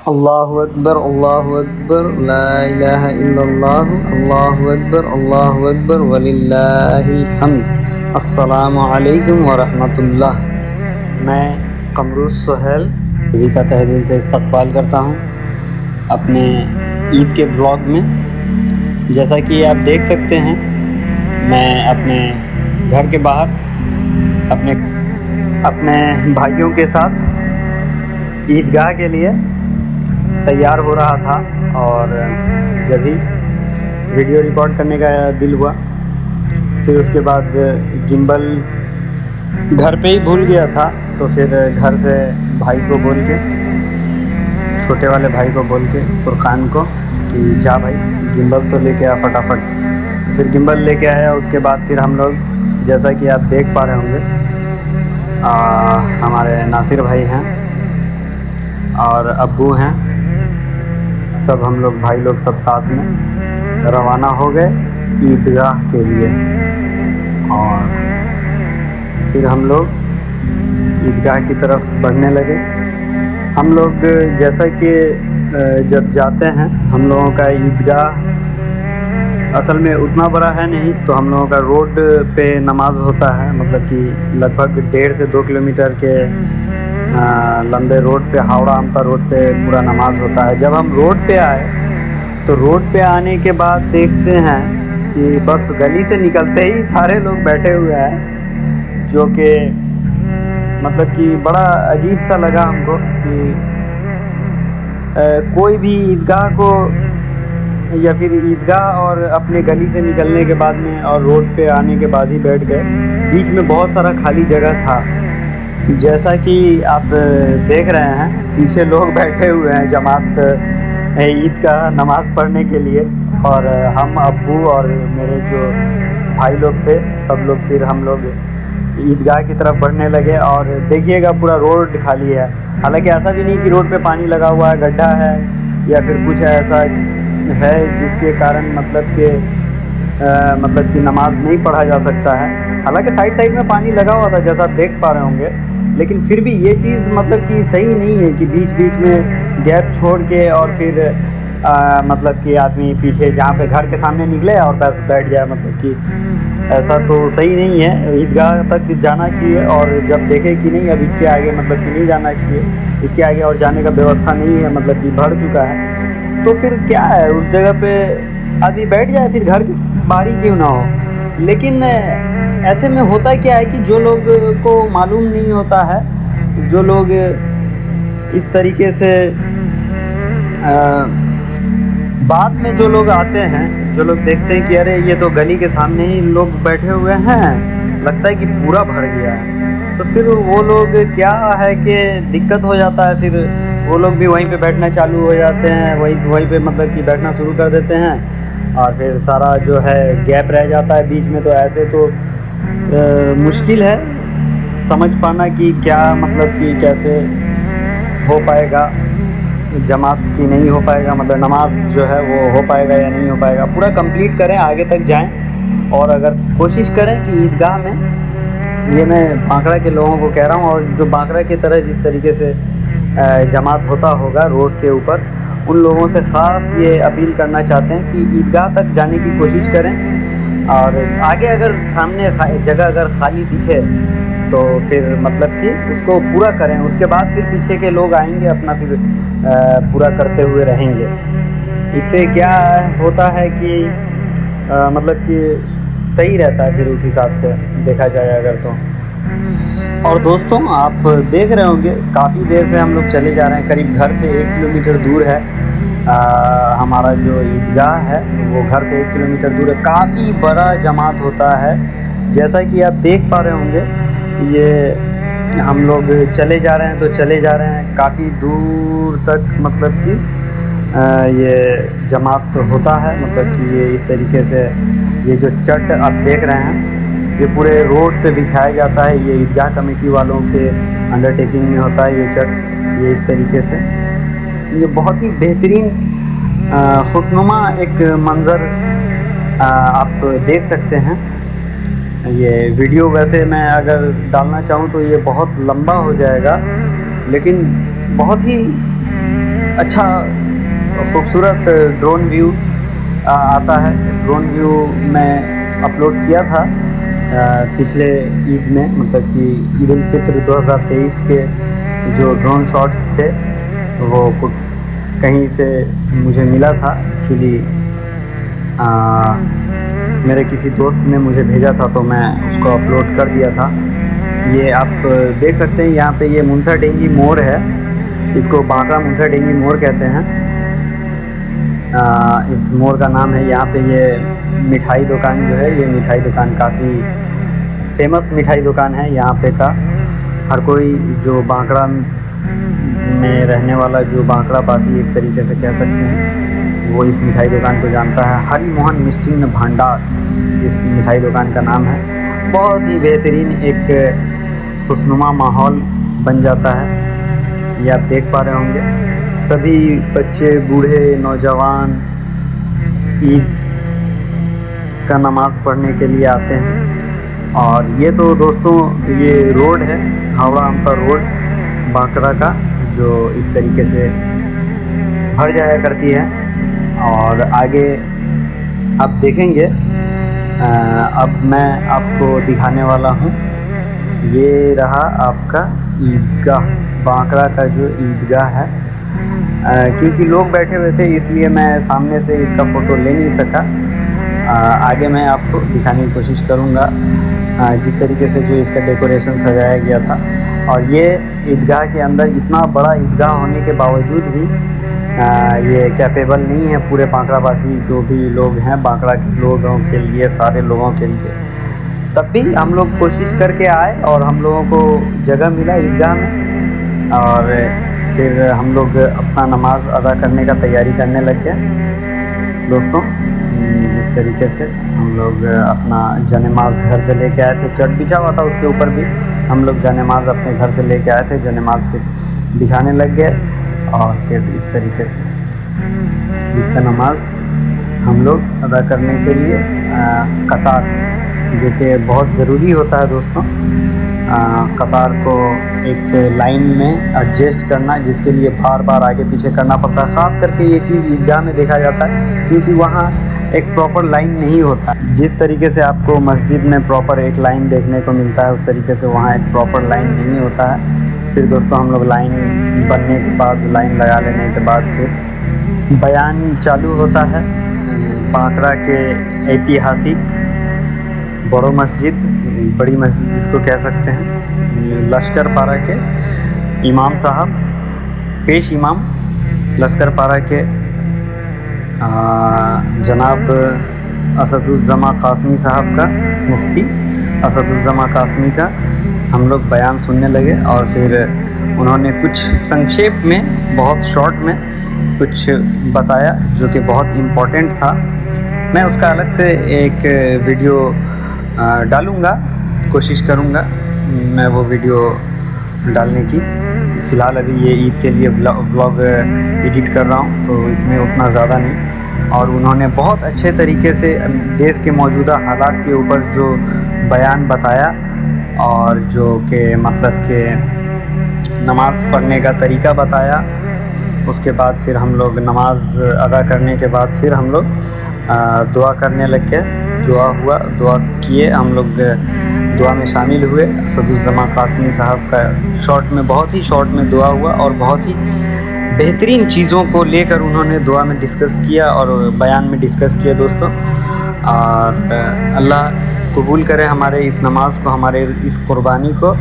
अल्लाहु अकबर ला इलाहा इल्लल्लाह अल्लाहु अकबर वलिल्लाहिल हम्द। अस्सलामु अलैकुम व रहमतुल्लाह। मैं कमरुस सोहेल सभी का तहे दिल से इस्तकबाल करता हूँ अपने ईद के ब्लॉग में। जैसा कि आप देख सकते हैं, मैं अपने घर के बाहर अपने भाइयों के साथ ईदगाह के लिए तैयार हो रहा था, और जब भी वीडियो रिकॉर्ड करने का दिल हुआ, फिर उसके बाद गिम्बल घर पे ही भूल गया था, तो फिर घर से भाई को बोल के, छोटे वाले भाई को बोल के, फुरकान को, कि जा भाई गिम्बल तो लेके आ फटाफट। फिर गिम्बल लेके आया। उसके बाद फिर हम लोग, जैसा कि आप देख पा रहे होंगे, हमारे नासिर भाई हैं और अब्बू हैं, सब हम लोग भाई लोग सब साथ में रवाना हो गए ईदगाह के लिए। और फिर हम लोग ईदगाह की तरफ बढ़ने लगे। हम लोग जैसा कि जब जाते हैं, हम लोगों का ईदगाह असल में उतना बड़ा है नहीं, तो हम लोगों का रोड पे नमाज होता है, मतलब कि लगभग 1.5 से 2 किलोमीटर के लंबे रोड पे, हावड़ा अमता रोड पे पूरा नमाज होता है। जब हम रोड पे आए, तो रोड पे आने के बाद देखते हैं कि बस गली से निकलते ही सारे लोग बैठे हुए हैं, जो कि मतलब कि बड़ा अजीब सा लगा हमको कि कोई भी ईदगाह को, या फिर ईदगाह और अपने गली से निकलने के बाद में और रोड पे आने के बाद ही बैठ गए। बीच में बहुत सारा खाली जगह था। जैसा कि आप देख रहे हैं, पीछे लोग बैठे हुए हैं जमात ईद का नमाज़ पढ़ने के लिए, और हम अब्बू और मेरे जो भाई लोग थे, सब लोग, फिर हम लोग ईदगाह की तरफ बढ़ने लगे। और देखिएगा पूरा रोड खाली है। हालांकि ऐसा भी नहीं कि रोड पे पानी लगा हुआ है, गड्ढा है या फिर कुछ ऐसा है जिसके कारण मतलब कि नमाज नहीं पढ़ा जा सकता है। हालांकि साइड में पानी लगा हुआ था, जैसा आप देख पा रहे होंगे, लेकिन फिर भी ये चीज़ मतलब कि सही नहीं है कि बीच में गैप छोड़ के और फिर मतलब कि आदमी पीछे जहाँ पे घर के सामने निकले और बस बैठ जाए। मतलब कि ऐसा तो सही नहीं है। ईदगाह तक जाना चाहिए, और जब देखे कि नहीं अब इसके आगे मतलब कि नहीं जाना चाहिए, इसके आगे और जाने का व्यवस्था नहीं है, मतलब कि भर चुका है, तो फिर क्या है, उस जगह पे आदमी बैठ जाए, फिर घर की बारी क्यों ना हो। लेकिन ऐसे में होता क्या है कि जो लोग को मालूम नहीं होता है, जो लोग इस तरीके से बाद में जो लोग आते हैं, जो लोग देखते हैं कि अरे ये तो गली के सामने ही लोग बैठे हुए हैं, लगता है कि पूरा भर गया है, तो फिर वो लोग क्या है कि दिक्कत हो जाता है। फिर वो लोग भी वहीं पे बैठना चालू हो जाते हैं, वहीं पे मतलब कि बैठना शुरू कर देते हैं, और फिर सारा जो है गैप रह जाता है बीच में। तो ऐसे तो मुश्किल है समझ पाना कि क्या मतलब कि कैसे हो पाएगा जमात की, नहीं हो पाएगा, मतलब नमाज जो है वो हो पाएगा या नहीं हो पाएगा। पूरा कंप्लीट करें, आगे तक जाएं, और अगर कोशिश करें कि ईदगाह में, ये मैं बांकड़ा के लोगों को कह रहा हूँ, और जो बांकड़ा की तरह जिस तरीके से जमात होता होगा रोड के ऊपर, उन लोगों से ख़ास ये अपील करना चाहते हैं कि ईदगाह तक जाने की कोशिश करें, और आगे अगर सामने जगह अगर खाली दिखे तो फिर मतलब कि उसको पूरा करें। उसके बाद फिर पीछे के लोग आएंगे, अपना फिर पूरा करते हुए रहेंगे। इससे क्या होता है कि मतलब कि सही रहता है फिर उस हिसाब से देखा जाए अगर तो। और दोस्तों, आप देख रहे होंगे काफ़ी देर से हम लोग चले जा रहे हैं, करीब घर से 1 किलोमीटर दूर है हमारा जो ईदगाह है, वो घर से 1 किलोमीटर दूर है। काफ़ी बड़ा जमात होता है, जैसा कि आप देख पा रहे होंगे। ये हम लोग चले जा रहे हैं, तो चले जा रहे हैं काफ़ी दूर तक, मतलब कि ये जमात होता है। मतलब कि ये इस तरीके से, ये जो चट आप देख रहे हैं, ये पूरे रोड पे बिछाया जाता है। ये ईदगाह कमेटी वालों के अंडरटेकिंग में होता है ये चट, ये इस तरीके से। ये बहुत ही बेहतरीन खुशनुमा एक मंज़र आप देख सकते हैं। ये वीडियो वैसे मैं अगर डालना चाहूँ तो ये बहुत लंबा हो जाएगा, लेकिन बहुत ही अच्छा खूबसूरत ड्रोन व्यू आता है। ड्रोन व्यू मैं अपलोड किया था पिछले ईद में, मतलब कि ईद उल फित्र 2023 के जो ड्रोन शॉट्स थे वो कहीं से मुझे मिला था। एक्चुअली मेरे किसी दोस्त ने मुझे भेजा था तो मैं उसको अपलोड कर दिया था। ये आप देख सकते हैं यहाँ पे ये मुंसा डेंगी मोड़ है, इसको बांका मुंसा डेंगी मोड़ कहते हैं। इस मोड़ का नाम है। यहाँ पे ये मिठाई दुकान जो है, ये मिठाई दुकान काफ़ी फेमस मिठाई दुकान है यहाँ पे का। हर कोई जो बांकड़ा में रहने वाला, जो बांकड़ा बासी एक तरीके से कह सकते हैं, वो इस मिठाई दुकान को जानता है। हरि मोहन मिष्टिन्न भंडार इस मिठाई दुकान का नाम है। बहुत ही बेहतरीन एक खुशनुमा माहौल बन जाता है। ये आप देख पा रहे होंगे, सभी बच्चे, बूढ़े, नौजवान ईद का नमाज़ पढ़ने के लिए आते हैं। और ये तो दोस्तों ये रोड है, हावड़ा अम्पा रोड बांकड़ा का, जो इस तरीके से भर जाया करती है। और आगे आप देखेंगे, अब मैं आपको दिखाने वाला हूँ। ये रहा आपका ईदगाह, बांकड़ा का जो ईदगाह है। क्योंकि लोग बैठे हुए थे इसलिए मैं सामने से इसका फ़ोटो ले नहीं सका। आगे मैं आपको दिखाने की कोशिश करूँगा जिस तरीके से जो इसका डेकोरेशन सजाया गया था। और ये ईदगाह के अंदर इतना बड़ा ईदगाह होने के बावजूद भी ये कैपेबल नहीं है पूरे बांकड़ावासी जो भी लोग हैं, बांकड़ा के लोगों के लिए, सारे लोगों के लिए। तब भी हम लोग कोशिश करके आए और हम लोगों को जगह मिला ईदगाह में, और फिर हम लोग अपना नमाज़ अदा करने का तैयारी करने लग गए। दोस्तों इस तरीके से हम लोग अपना जनेमाज़ घर से लेके आए थे। चट बिछा हुआ था, उसके ऊपर भी हम लोग जनेमाज़ अपने घर से लेके आए थे। जनेमाज़ फिर बिछाने लग गए और फिर इस तरीके से ईद का नमाज़ हम लोग अदा करने के लिए कतार, जो कि बहुत ज़रूरी होता है दोस्तों, कतार को एक लाइन में एडजस्ट करना, जिसके लिए बार बार आगे पीछे करना पड़ता है। ख़ास करके ये चीज़ ईदगाह में देखा जाता है क्योंकि वहाँ एक प्रॉपर लाइन नहीं होता। जिस तरीके से आपको मस्जिद में प्रॉपर एक लाइन देखने को मिलता है, उस तरीके से वहाँ एक प्रॉपर लाइन नहीं होता है। फिर दोस्तों हम लोग लाइन बनने के बाद, लाइन लगा लेने के बाद फिर बयान चालू होता है। बांकड़ा के ऐतिहासिक बड़ो मस्जिद, बड़ी मस्जिद जिसको कह सकते हैं, लश्कर पारा के इमाम साहब, पेश इमाम लश्कर पारा के जनाब असदुज़्ज़मा कासमी साहब का, मुफ्ती असदुज़्ज़मा कासमी का हम लोग बयान सुनने लगे। और फिर उन्होंने कुछ संक्षेप में, बहुत शॉर्ट में कुछ बताया जो कि बहुत इम्पोर्टेंट था। मैं उसका अलग से एक वीडियो डालूँगा, कोशिश करूँगा मैं वो वीडियो डालने की। फ़िलहाल अभी ये ईद के लिए व्लॉग एडिट कर रहा हूँ तो इसमें उतना ज़्यादा नहीं। और उन्होंने बहुत अच्छे तरीके से देश के मौजूदा हालात के ऊपर जो बयान बताया, और जो कि मतलब कि नमाज़ पढ़ने का तरीका बताया। उसके बाद फिर हम लोग नमाज़ अदा करने के बाद फिर हम लोग दुआ करने लग गए। दुआ हुआ, दुआ किए, हम लोग दुआ में शामिल हुए। असदुज़्ज़मा कासमी साहब का शॉर्ट में, बहुत ही शॉर्ट में दुआ हुआ और बहुत ही बेहतरीन चीज़ों को लेकर उन्होंने दुआ में डिस्कस किया और बयान में डिस्कस किया दोस्तों। और अल्लाह कबूल करे हमारे इस नमाज़ को, हमारे इस कुर्बानी को।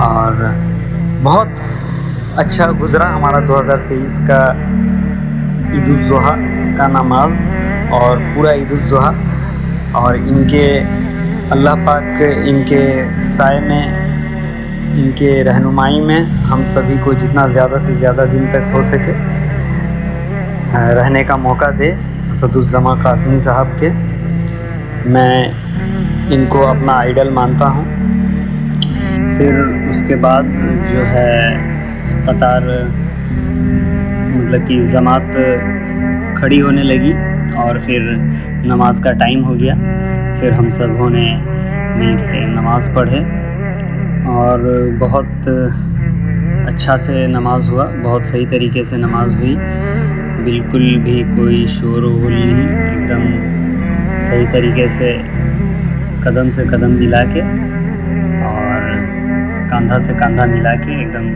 और बहुत अच्छा गुज़रा हमारा 2023 का ईद उल ज़ुहा का नमाज और पूरा ईद उल ज़ुहा। और इनके अल्लाह पाक इनके साए में, इनके रहनुमाई में हम सभी को जितना ज़्यादा से ज़्यादा दिन तक हो सके रहने का मौका दे। असदुज़्ज़मा कासमी साहब के मैं इनको अपना आइडल मानता हूँ। फिर उसके बाद जो है कतार, मतलब कि जमात खड़ी होने लगी और फिर नमाज का टाइम हो गया। फिर हम सबों ने मिलकर नमाज़ पढ़े और बहुत अच्छा से नमाज़ हुआ, बहुत सही तरीके से नमाज़ हुई, बिल्कुल भी कोई शोर वोर नहीं, एकदम सही तरीके से कदम मिला के और कंधा से कंधा मिला के एकदम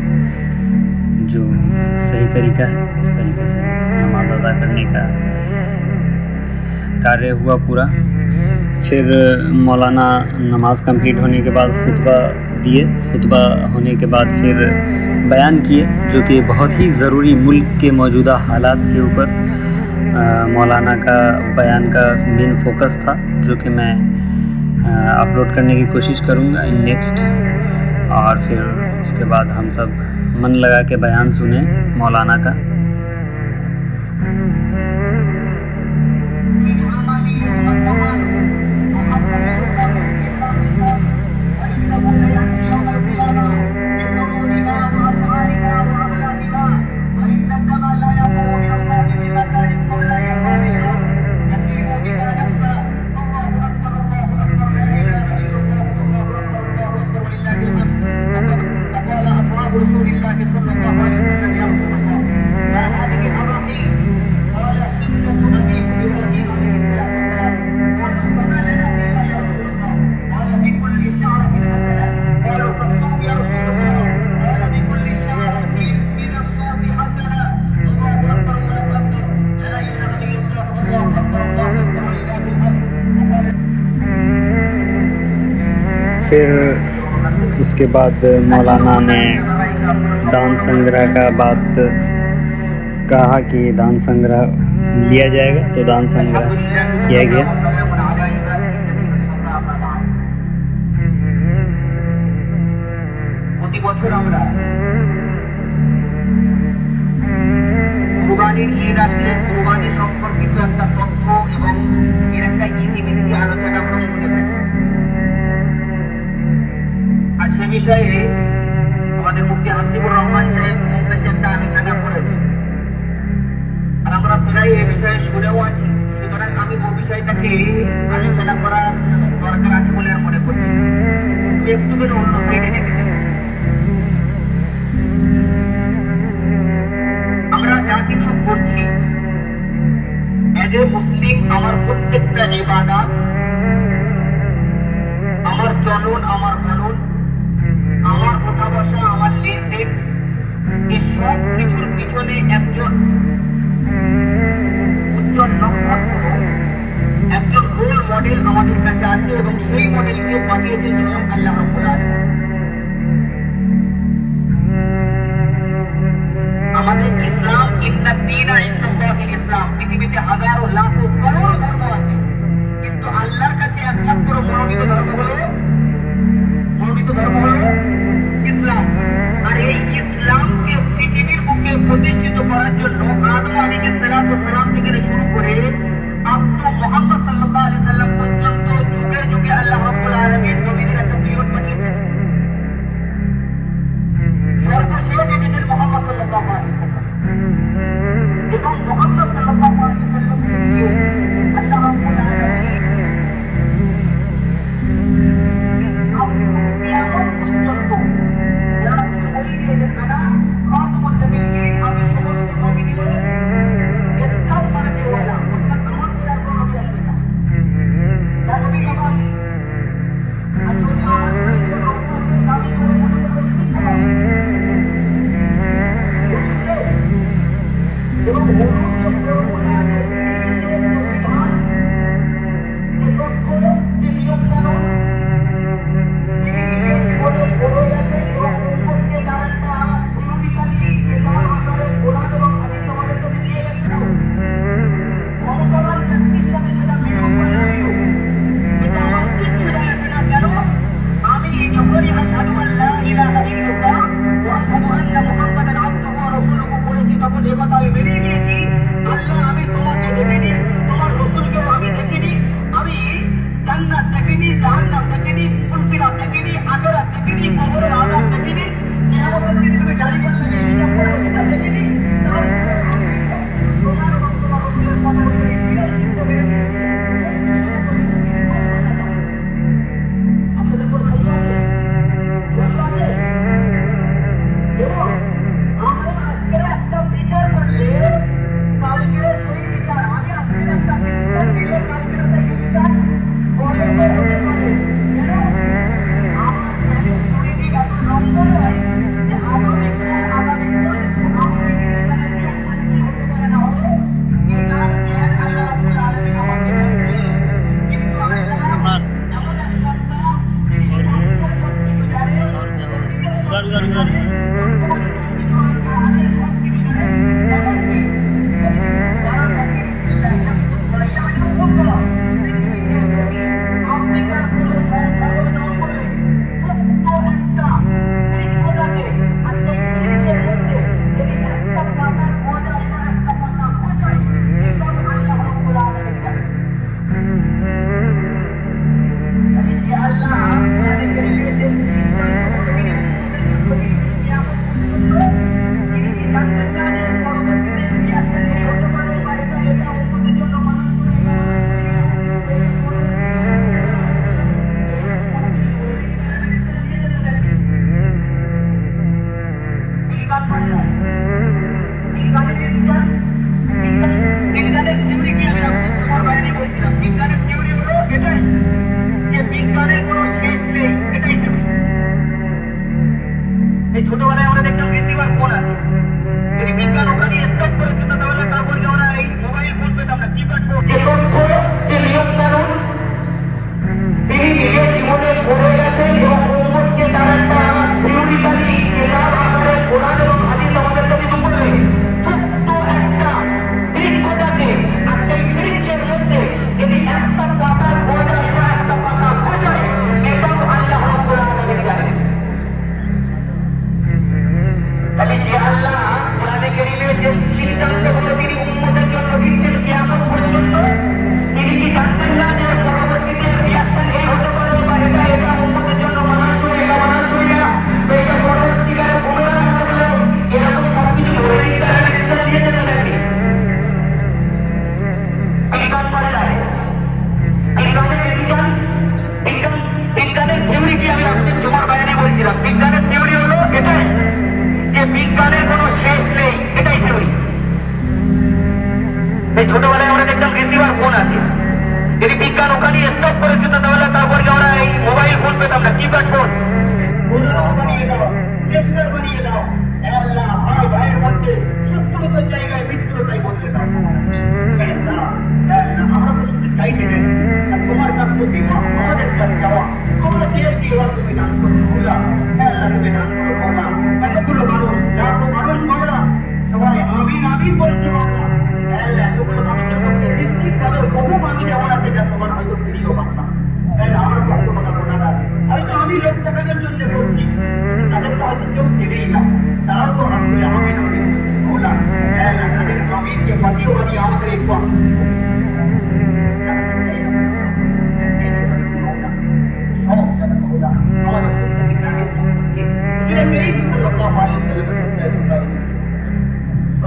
जो सही तरीका है उस तरीके से नमाज अदा करने का कार्य हुआ पूरा। फिर मौलाना नमाज़ कंप्लीट होने के बाद खुतबा दिए, खुतबा होने के बाद फिर बयान किए, जो कि बहुत ही ज़रूरी मुल्क के मौजूदा हालात के ऊपर मौलाना का बयान का मेन फोकस था, जो कि मैं अपलोड करने की कोशिश करूँगा इन नेक्स्ट। और फिर उसके बाद हम सब मन लगा के बयान सुने मौलाना का। फिर उसके बाद मौलाना ने दान संग्रह का बात कहा कि दान संग्रह लिया जाएगा, तो दान संग्रह किया गया। কুরবানির ঈদ আসলে কুরবানি সম্পর্কিত একটা তথ্য এবং এর একটা ইতিমিতি আলোচনা আমরা শুনে থাকি। আর সে বিষয়ে আমাদের মুফতি হাসিবুর রহমান সাহেব বেশ একটা আলোচনা করেছেন, আর আমরা প্রায় এই বিষয়ে শুনেও আছি। সুতরাং আমি ওই বিষয়টাকে আলোচনা করার দরকার আছে বলে মনে করছি। একটু করে অন্য সাইডে যেতে চাই। আমরা যা কিছু করছি এজ এ মুসলিম, আমার প্রত্যেকটা ইবাদত, আমার চলন, আমার বলন, আমার কথা বসা, আমার লেনদেন, এই সব কিছুর পিছনে একজন উজ্জ্বল নক্ষত্র, একজন রোল মডেল আমাদের কাছে আছে এবং সেই মডেলকে পাঠিয়েছেন স্বয়ং আল্লাহ রাব্বুল আলামিন। আমাদের ইসলাম ইন্নাদ-দীনা ইনদাল্লাহিল ইসলাম, পৃথিবীতে হাজারো লাখো করোড় ধর্ম আছে, কিন্তু আল্লাহর কাছে একমাত্র মনোনীত ধর্ম হলো ইসলাম। আর এই ইসলামকে পৃথিবীর বুকে প্রতিষ্ঠিত করার জন্য আদম আলাইহিস সালাম থেকে শুরু করে আপ টু মুহাম্মদ সাল্লাল্লাহু আলাইহি সাল্লাম পর্যন্ত যুগে যুগে আল্লাহ রাব্বুল আলামিন নবীদের একটা পিরিয়ড পাঠিয়েছেন। সর্বশেষ এসেছেন মুহাম্মদ সাল্লাল্লাহু আলাইহি সাল্লাম, এবং মুহাম্মদ সাল্লাল্লাহু আলাইহি সাল্লামকে দিয়ে আল্লাহ রাব্বুল আলামিন কিয়ামত পর্যন্ত যারা বলিয়ে যে তারা খাতমুন নবীয়্যিন, আমি সমস্ত নবীদের ইসলাম মানতে ওয়ালা, অর্থাৎ আমার আর কোনো নবী আসবে না। যা নবী আমার আর যদি আমার দাবি করে মনে করে দিতে পারে এবং বিজ্ঞান ওখানে স্টপ করেছে, তাহলে তারপরে আমরা এই মোবাইল ফোন পেতাম না, কিপ্যাড ফোন বানিয়ে দাও, টেস্টার বানিয়ে দাও। আল্লাহ ভাই ভাইয়ের মধ্যে শত্রুতার জায়গায় মিত্রতাই বদলে দাও। আমরা তো শুধু চাইতে নেই, তোমার কাছ থেকে আমাদের কাছে যাওয়া, আমরা চেয়েছি এবার তুমি দান করো বললাম, তুমি দান করো বললাম। এতগুলো মানুষ, যারা তো মানুষ করে না, সবাই আমিন আমিন বলছে বাবা। এতগুলো মানুষের মধ্যে নিশ্চিতভাবে বহু মানুষ এমন আছে যা তোমার হয়তো প্রিয় বাবা। আমার কথা বলা না, হয়তো আমি লোক টাকাদের জন্য বলছি, তাদের তো হয়তো কেউ দেবেই না, তারাও তো আসলে আমিন আমিন বললাম। তাদের আমিনকে বাদিও বাদি আমাদের একটু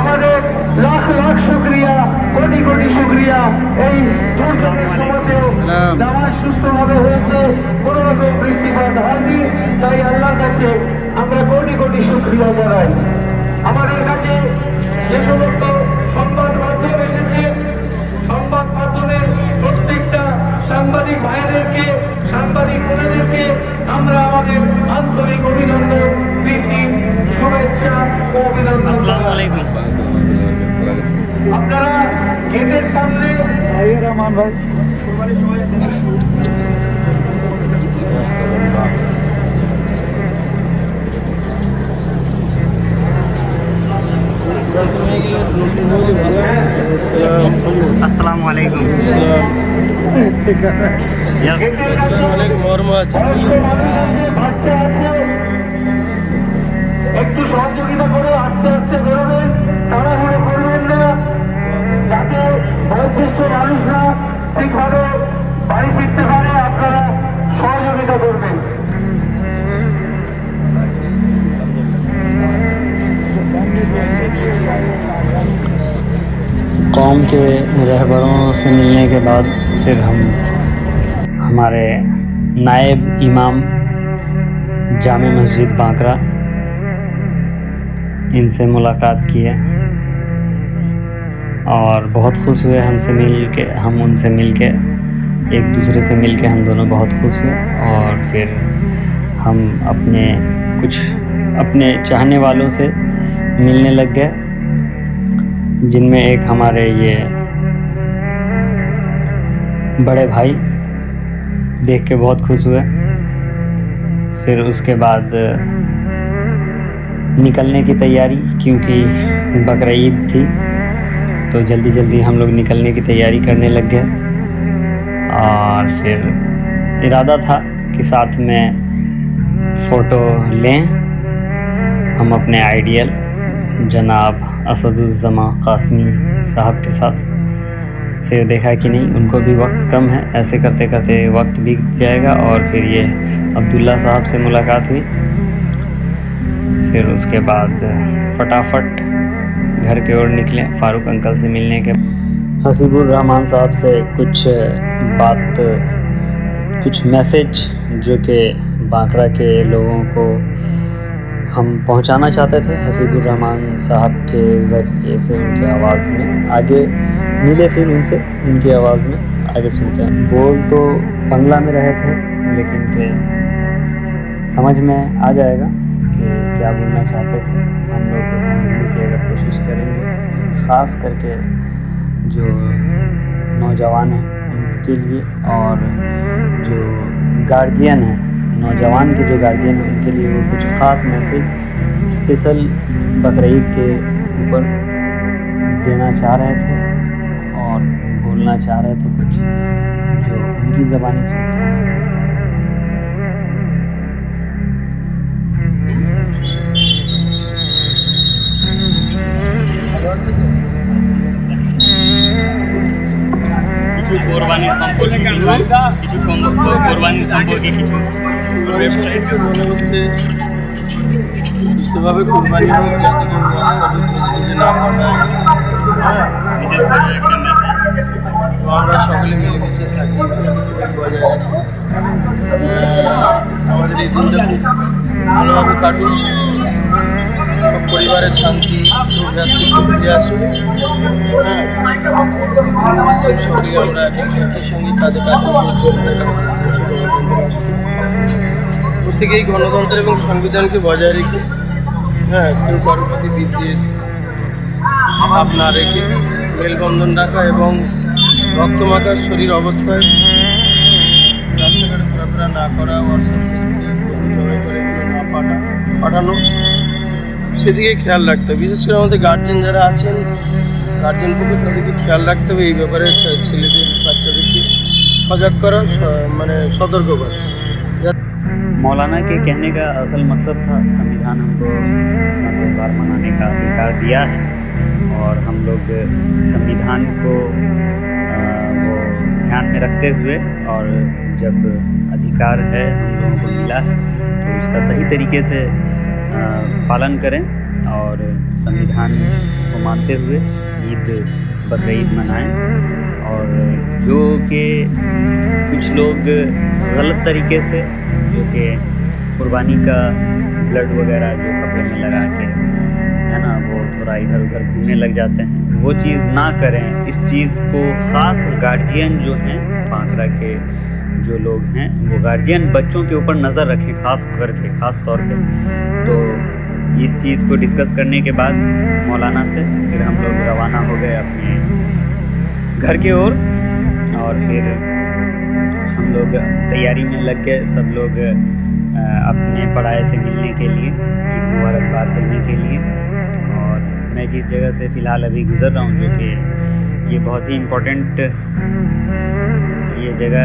আমাদের লাখ লাখ শুকরিয়া, কোটি কোটি শুকরিয়া। এই নামাজ সুস্থভাবে হয়েছে, কোন রকম বৃষ্টিপাত হয়নি, তাই আল্লাহর কাছে আমরা কোটি কোটি শুকরিয়া জানাই। আমাদের কাছে যে সমস্ত সংবাদ মাধ্যম এসেছে, সংবাদ মাধ্যমের প্রত্যেকটা সাংবাদিক ভাইদেরকে, সাংবাদিক বোনেদেরকে আমরা আমাদের আন্তরিক অভিনন্দন, প্রীতি, শুভেচ্ছা ও অভিনন্দন জানাই। আপনারা গেটের সামনে রহমান ভাই আসসালামু আলাইকুম। বাচ্চা আছে, একটু সহযোগিতা করে আস্তে আস্তে বেরোবেন, তাড়াহুড়ো করবেন না, যাতে বয়োজ্যেষ্ঠ মানুষরা ঠিকভাবে বাড়ি ফিরতে পারে। আপনারা সহযোগিতা করবেন। कौम के रहबरों से मिलने के बाद फिर हम हमारे नायब इमाम जामे मस्जिद बांकरा, इनसे मुलाकात की है और बहुत खुश हुए हमसे मिल के, हम उनसे मिल के, एक दूसरे से मिल के हम दोनों बहुत खुश हुए। और फिर हम अपने चाहने वालों से मिलने लग गए, जिनमें एक हमारे ये बड़े भाई, देख के बहुत खुश हुए। फिर उसके बाद निकलने की तैयारी, क्योंकि बकरा ईद थी तो जल्दी जल्दी हम लोग निकलने की तैयारी करने लग गए। और फिर इरादा था कि साथ में फ़ोटो लें हम अपने आइडियल जनाब असदुज़्ज़मा कासमी साहब के साथ। फिर देखा कि नहीं, उनको भी वक्त कम है, ऐसे करते करते वक्त बीत जाएगा। और फिर ये अब्दुल्ला साहब से मुलाकात हुई। फिर उसके बाद फटाफट घर की ओर निकले फारूक अंकल से मिलने के। हसीबुर रहमान साहब से कुछ मैसेज जो कि बांकरा के लोगों को हम पहुंचाना चाहते थे, हसीबुर रहमान साहब के ज़रिए से उनकी आवाज़ में आगे मिले। फिर उनसे उनकी आवाज़ में आगे सुनते हैं। बोल तो बंगला में रहे थे, लेकिन के समझ में आ जाएगा कि क्या बोलना चाहते थे। हम लोग समझने की अगर कोशिश करेंगे, ख़ास करके जो नौजवान हैं उनके लिए, और जो गार्जियन हैं, नौजवान के जो गार्जियन हैं उनके लिए वो कुछ ख़ास मैसेज स्पेशल बकरा ईद के ऊपर देना चाह रहे थे और बोलना चाह रहे थे कुछ जो उनकी ज़बानी सुनते हैं। কোরবানির সম্পর্কে কিছু কোরবানির সম্পর্কে কিছু ওয়েবসাইট মনে হচ্ছে সুস্থভাবে কোরবানি হোক, যাতে কেউ হোয়াটসঅ্যাপে ফেসবুকে না পাঠায়। বিশেষ করে একটা মেসেজ তো আমরা সকলে মিলেমিশে থাকি, বজায় রাখি। আমাদের এই দিনটা খুব ভালোভাবে কাটুক, সব পরিবারের শান্তি সৌভ্রাতৃত্ব ফিরে আসুক। সেই সঙ্গে আমরা একই সঙ্গে কাঁধে কাঁধে মিলে চলবে। প্রত্যেকেই গণতন্ত্র এবং সংবিধানকে বজায় রেখে কেউ কারোর প্রতি বিদ্বেষ ভাব না রেখে মেলবন্ধন রাখা এবং রক্তমাখার শরীর অবস্থায় রাস্তাঘাটে ঘোরাফেরা না করা, হোয়াটসঅ্যাপ ফেসবুকে জবাই করে না পাঠানো, সেদিকে খেয়াল রাখতে হবে। বিশেষ করে আমাদের গার্জেন যারা আছেন, গার্জেনকে তাদেরকে খেয়াল রাখতে হবে এই ব্যাপারে। ছেলেদের বাচ্চাদেরকে সজাগ করা, মানে সতর্ক করা। मौलाना के कहने का असल मकसद था संविधान हमको अपना त्यौहार मनाने का अधिकार दिया है और हम लोग संविधान को वो ध्यान में रखते हुए और जब अधिकार है हम लोगों को मिला है तो उसका सही तरीके से पालन करें और संविधान को मानते हुए ईद बकरीद मनाएं। और जो कि कुछ लोग गलत तरीके से जो कि कुर्बानी का ब्लड वगैरह जो कपड़े में लगा के है ना, वो थोड़ा इधर उधर घूमने लग जाते हैं, वो चीज़ ना करें। इस चीज़ को ख़ास गार्जियन जो हैं बांकरा के जो लोग हैं, वो गार्जियन बच्चों के ऊपर नज़र रखें ख़ास करके, ख़ास तौर पे। तो इस चीज़ को डिस्कस करने के बाद मौलाना से फिर हम लोग रवाना हो गए अपने घर की ओर और फिर हम लोग तैयारी में लग गए, सब लोग अपने पढ़ाई से मिलने के लिए, ईद मुबारकबाद देने के लिए। और मैं जिस जगह से फ़िलहाल अभी गुज़र रहा हूँ, जो कि ये बहुत ही इम्पोर्टेंट ये जगह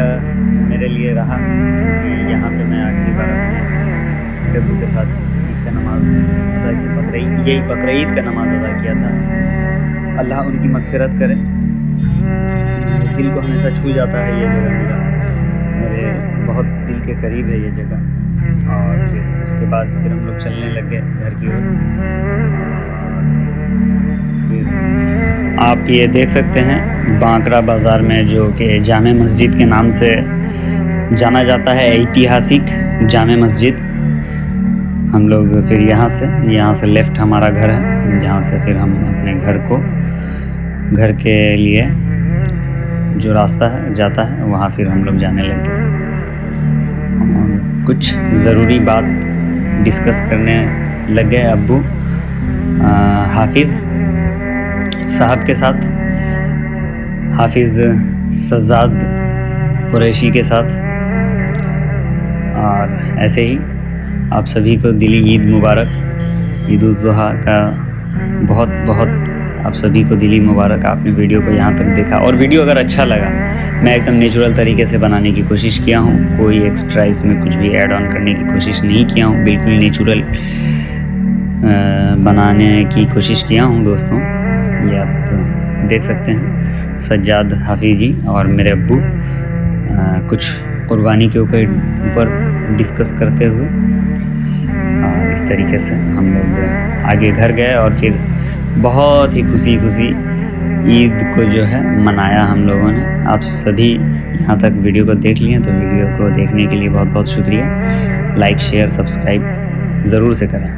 मेरे लिए रहा, क्योंकि यहाँ पे मैं आखिरी बार अपने छोटे भाई के साथ ईद का नमाज़ अदा की, बकरीद का नमाज़ अदा किया था। अल्लाह उनकी मग़फ़िरत करे। दिल को हमेशा छू जाता है ये जगह, मेरे बहुत दिल के करीब है ये जगह। और फिर उसके बाद फिर हम लोग चलने लग गए घर की ओर। फिर आप ये देख सकते हैं बांकरा बाज़ार में जो कि जामे मस्जिद के नाम से जाना जाता है, ऐतिहासिक जामे मस्जिद। हम लोग फिर यहाँ से लेफ़्ट हमारा घर है, जहाँ से फिर हम अपने घर के लिए जो रास्ता है जाता है, वहाँ फिर हम लोग जाने लग गए। कुछ ज़रूरी बात डिस्कस करने लग गए अब्बू हाफिज़ साहब के साथ, हाफिज़ सज्जाद कुरैशी के साथ। और ऐसे ही आप सभी को दिली ईद मुबारक, ईद उल ज़ुहा का बहुत बहुत आप सभी को दिली मुबारक। आपने वीडियो को यहाँ तक देखा और वीडियो अगर अच्छा लगा, मैं एकदम नेचुरल तरीके से बनाने की कोशिश किया हूँ, कोई एक्स्ट्रा इसमें कुछ भी ऐड ऑन करने की कोशिश नहीं किया हूँ, बिल्कुल नेचुरल बनाने की कोशिश किया हूँ दोस्तों। ये आप देख सकते हैं सज्जाद हाफिज़ जी और मेरे अब्बू कुछ कुर्बानी के ऊपर डिस्कस करते हुए इस तरीके से हम लोग आगे घर गए और फिर बहुत ही खुशी ईद को जो है मनाया हम लोगों ने। आप सभी यहाँ तक वीडियो को देख लिए, तो वीडियो को देखने के लिए बहुत बहुत शुक्रिया। लाइक शेयर सब्सक्राइब ज़रूर से करें।